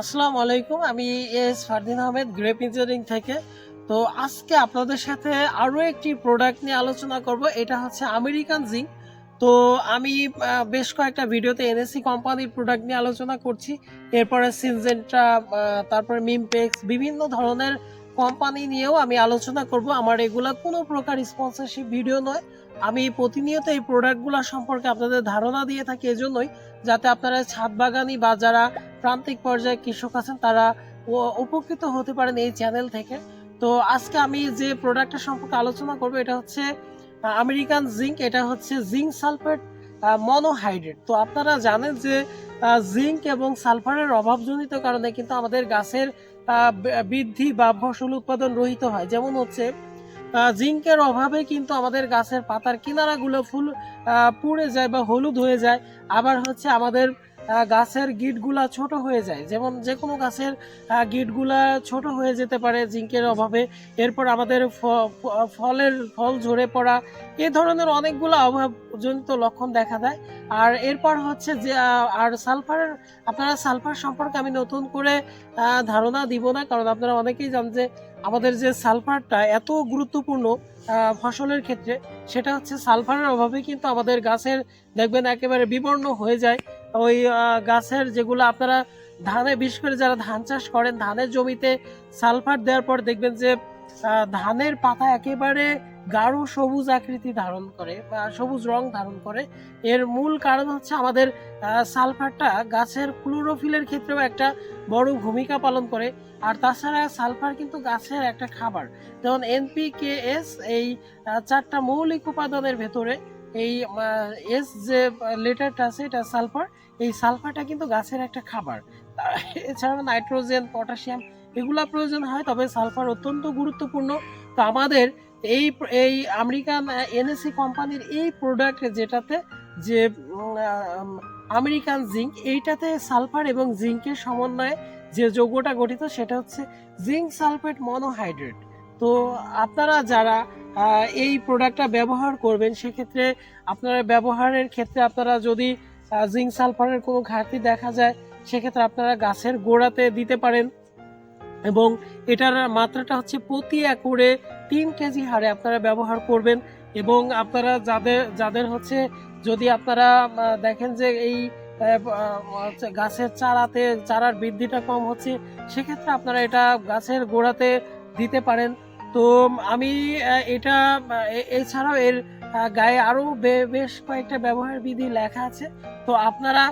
আসসালামু আলাইকুম। আমি S Fardin Ahmed, grape engineering থেকে। তো আজকে আপনাদের সাথে আরও একটি প্রোডাক্ট নিয়ে আলোচনা করব। এটা হচ্ছে আমেরিকান জিঙ্ক। তো আমি বেশ কয়েকটা ভিডিওতে এনএসসি কোম্পানির প্রোডাক্ট নিয়ে আলোচনা করছি। এরপরে সিনজেন্টা, তারপরে মিমপেক্স, বিভিন্ন ধরনের কোম্পানি নিয়েও আমি আলোচনা করব। আমার এগুলা কোনো প্রকার স্পন্সরশিপ ভিডিও নয়। আমি প্রতিনিয়ত এই প্রোডাক্টগুলো সম্পর্কে আপনাদের ধারণা দিয়ে থাকি, এজন্যই যাতে আপনারা ছাদ বাগানি বা যারা প্রান্তিক পর্যায়ে কৃষক আছেন তারা উপকৃত হতে পারেন এই চ্যানেল থেকে। তো আজকে আমি যে প্রোডাক্টের সম্পর্কে আলোচনা করব এটা হচ্ছে আমেরিকান জিঙ্ক। এটা হচ্ছে জিঙ্ক সালফেট মনোহাইড্রেট। তো আপনারা জানেন যে জিঙ্ক এবং সালফারের অভাবজনিত কারণে কিন্তু আমাদের গাছের বৃদ্ধি বা ফসল উৎপাদন রহিত হয়। যেমন হচ্ছে জিঙ্কের অভাবে কিন্তু আমাদের গাছের পাতার কিনারাগুলো ফুল পুড়ে যায় বা হলুদ হয়ে যায়। আবার হচ্ছে আমাদের গাছের গিটগুলা ছোট হয়ে যায়, যেমন যে কোনো গাছের গিটগুলা ছোট হয়ে যেতে পারে জিঙ্কের অভাবে। এরপর আমাদের ফল ঝরে পড়া, এই ধরনের অনেকগুলো অভাবজনিত লক্ষণ দেখা দেয়। আর এরপর হচ্ছে যে আর সালফারের, আপনারা সালফার সম্পর্কে আমি নতুন করে ধারণা দিব না, কারণ আপনারা অনেকেই জানেন যে আমাদের যে সালফারটা এত গুরুত্বপূর্ণ ফসলের ক্ষেত্রে, সেটা হচ্ছে সালফারের অভাবে কিন্তু আমাদের গাছের দেখবেন একেবারে বিবর্ণ হয়ে যায়। ওই গাছের যেগুলো আপনারা ধানে, বিশেষ করে যারা ধান চাষ করেন, ধানের জমিতে সালফার দেওয়ার পর দেখবেন যে ধানের পাতা একেবারে গাঢ় সবুজ আকৃতি ধারণ করে বা সবুজ রং ধারণ করে। এর মূল কারণ হচ্ছে আমাদের সালফারটা গাছের ক্লোরোফিলের ক্ষেত্রেও একটা বড় ভূমিকা পালন করে। আর তাছাড়া সালফার কিন্তু গাছের একটা খাবার, যেমন এনপিকেএস, এই চারটা মৌলিক উপাদানের ভেতরে এই এস যে লেটারটা আছে এটা সালফার। এই সালফারটা কিন্তু গাছের একটা খাবার। এছাড়া নাইট্রোজেন, পটাশিয়াম এগুলা প্রয়োজন হয়, তবে সালফার অত্যন্ত গুরুত্বপূর্ণ। তো আমাদের এই এই আমেরিকান এনএসসি কোম্পানির এই প্রোডাক্ট যেটাতে যে আমেরিকান জিঙ্ক, এইটাতে সালফার এবং জিঙ্কের সমন্বয়ে যে যৌগটা গঠিত সেটা হচ্ছে জিঙ্ক সালফেট মনোহাইড্রেট। তো আপনারা যারা এই প্রোডাক্টটা ব্যবহার করবেন, সেক্ষেত্রে আপনারা ব্যবহারের ক্ষেত্রে আপনারা যদি জিঙ্ক সালফারের কোনো ঘাটতি দেখা যায়, সেক্ষেত্রে আপনারা গাছের গোড়াতে দিতে পারেন। এবং এটার মাত্রাটা হচ্ছে প্রতি একরে 3 কেজি হারে আপনারা ব্যবহার করবেন। এবং আপনারা যাদের হচ্ছে, যদি আপনারা দেখেন যে এই গাছের চারার বৃদ্ধিটা কম হচ্ছে, সেক্ষেত্রে আপনারা এটা গাছের গোড়াতে দিতে পারেন। তো আমি এটা এছাড়াও এর গায়ে আরও বেশ কয়েকটা ব্যবহার বিধি লেখা আছে। তো আপনারা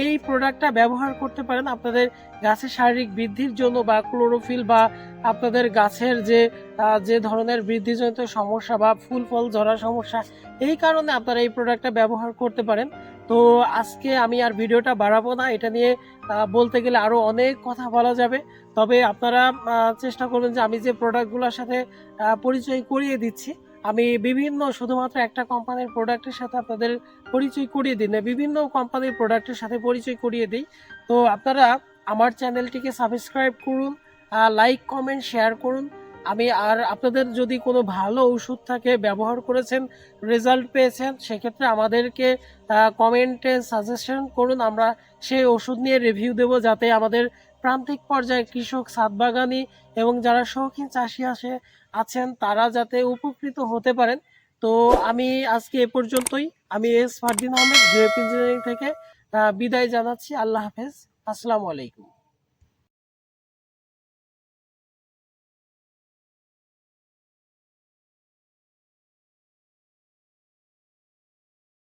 এই প্রোডাক্টটা ব্যবহার করতে পারেন আপনাদের গাছের শারীরিক বৃদ্ধির জন্য, বা ক্লোরোফিল, বা আপনাদের গাছের যে ধরনের বৃদ্ধিজনিত সমস্যা বা ফুল ফল ঝরার সমস্যা, এই কারণে আপনারা এই প্রোডাক্টটা ব্যবহার করতে পারেন। তো আজকে আমি আর ভিডিওটা বাড়াবো না, এটা নিয়ে বলতে গেলে আরও অনেক কথা বলা যাবে। তবে আপনারা চেষ্টা করবেন যে আমি যে প্রোডাক্টগুলোর সাথে পরিচয় করিয়ে দিচ্ছি, আমি বিভিন্ন, শুধুমাত্র একটা কোম্পানির প্রোডাক্টের সাথে আপনাদের পরিচয় করিয়ে দিই না, বিভিন্ন কোম্পানির প্রোডাক্টের সাথে পরিচয় করিয়ে দিই। তো আপনারা আমার চ্যানেলটিকে সাবস্ক্রাইব করুন, লাইক কমেন্ট শেয়ার করুন। আর আপনাদের যদি কোনো ভালো ওষুধ থাকে, ব্যবহার করেছেন, রেজাল্ট পেয়েছেন, সেক্ষেত্রে আমাদেরকে কমেন্টে সাজেশন করুন। আমরা সেই ওষুধ নিয়ে রিভিউ দেব, যাতে আমাদের প্রান্তিক পর্যায়ে কৃষক, ছাদ বাগানি এবং যারা শৌখিন চাষি আছেন তারা যাতে উপকৃত হতে পারেন। তো আমি আজকে এ পর্যন্তই। আমি S Fardin Ahmed, grape engineering থেকে বিদায় জানাচ্ছি। আল্লাহ হাফেজ, আসসালামু আলাইকুম।